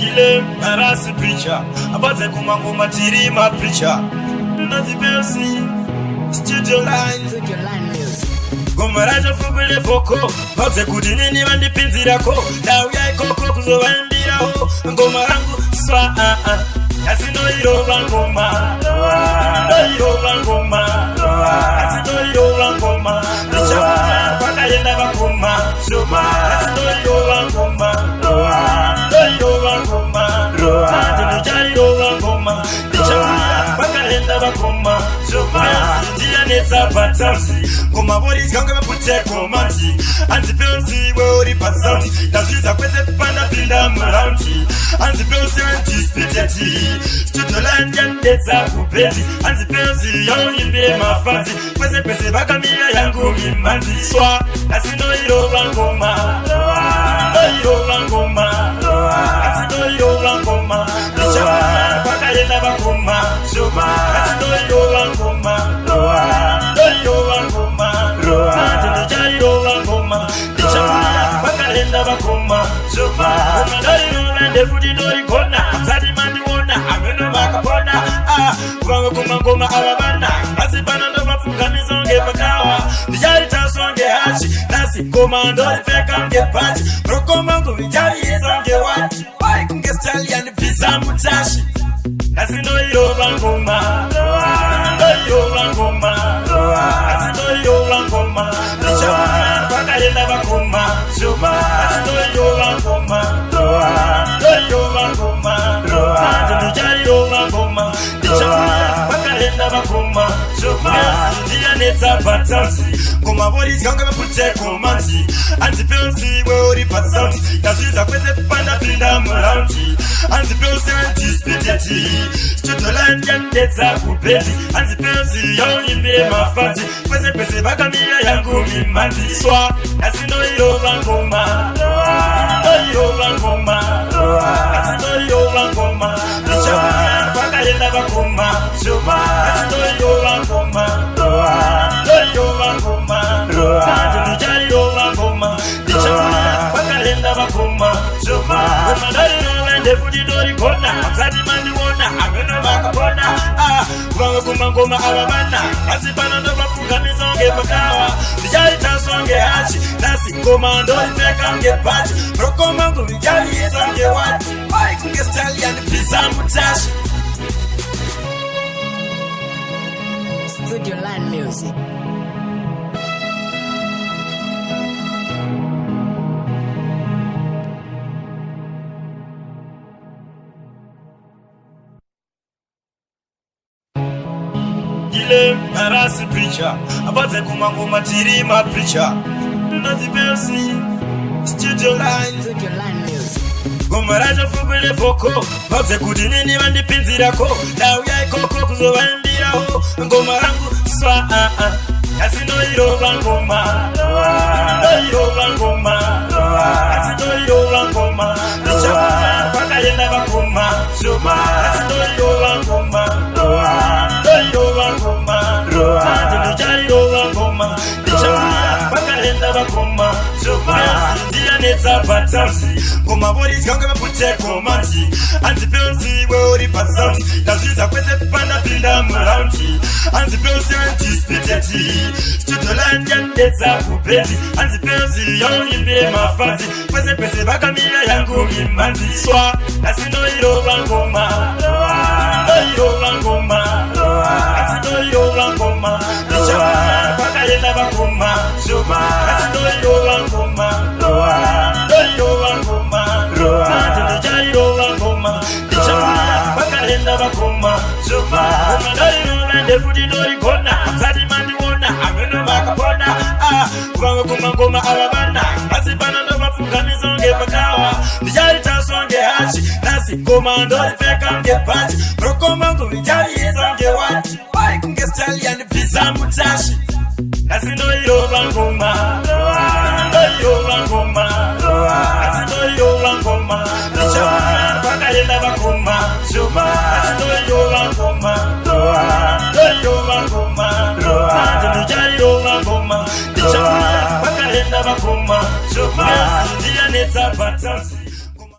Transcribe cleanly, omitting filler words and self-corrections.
Ile arasi preacher abaze kumangoma tiri ma preacher nazi belsi studio line music gomaraje fubule voko baze kudinini bandipinzirako dawu ya ikoko kuzobandiraho ngoma rangu swa asino iroba ngoma iroba ngoma asino iroba ngoma nichama bakayenda bakoma shoma asino iroba ngoma iroba ngoma ndini iroba ngoma nichama bakayenda bakoma shoma ndiya netsa batansi ngoma bori gange bapute komanti anti pensi we ori pasauti nazwiza kweze panda pinda muraundi anti pensi antispiteti studio line yandetsa kupeti anti pensi yonyimbire mafanzi kweze kweze bakamia yangu mimanzi swa asino iroba ngoma iroba ngoma asino iroba ngoma nichama bakayenda bakoma shoma asino iroba ngoma iroba ngoma ndini iroba ngoma nichama bakayenda bakoma shoma ndari futi ndorikona asati mandiona ameno makapona kuvange kumangoma avavana asi pano ndovafunga mizonge pakawa ndicharitasonge hachi nasi ngoma ndoripfeka ngepachi rokoma nguvicharisonge wati wai kunge stali yanipisa mutashi nasi ndoirova ngoma ndoirova ngoma asi ndoirova ngoma nichama vakayenda vakoma shoma asi ndoirova ngoma iroba ngoma ndinichairoba ngoma nichama bakayenda bakoma shoma ndiya netsa batansi ngoma bori gange bapute komanti anti pensi we ori pasauti nazwiza kweze panda pinda muraundi anti pensi antispiteti studio line yandetsa kupeti anti pensi yonyimbire mafanzi kweze kweze bakamia yangu mimanzi swa asino iroba ngoma iroba ngoma asino iroba ngoma nichama bakayenda bakoma shoma asino iroba ngoma iroba ngoma ndini iroba ngoma nichama bakayenda bakoma shoma ndari futi ndorikona asati mandiona ameno makapona kuvange kumangoma avavana asi pano ndovafunga mizonge pakawa ndicharitasonge hachi nasi ngoma ndoripfeka ngepachi rokoma nguvicharisonge wati wai kunge stali yanipisa mutashi Studio Line Music. Ile arasi preacher abaze kumangoma tiri ma preacher nazi belsi studio line music gomaraje fubule voko baze kudinini bandipinzirako dawu ya ikoko kuzobandiraho ngoma rangu swa asino iroba ngoma iroba ngoma asino iroba ngoma nichama bakayenda bakoma shoma asino iroba ngoma iroba ngoma ndini iroba ngoma nichama bakayenda bakoma shoma ndiya netsa batansi ngoma bori gange bapute komanti anti pensi we ori pasauti nazwiza kweze panda pinda muraundi anti pensi antispiteti studio line yandetsa kupeti anti pensi yonyimbire mafanzi kweze kweze bakamia yangu mimanzi swa asino iroba ngoma iroba ngoma asino iroba ngoma nichama bakayenda bakoma shoma asino iroba ngoma iroba ngoma ndini iroba ngoma nichama bakayenda bakoma shoma ndari futi ndorikona asati mandiona ameno makapona kuvange kumangoma avavana asi pano ndovafunga mizonge pakawa ndicharitasonge hachi nasi ngoma ndoripfeka ngepachi rokoma nguvicharisonge wati wai kunge stali yanipisa mutashi nasi ndoirova ngoma iroba ngoma asino iroba ngoma nichama bakayenda bakoma shoma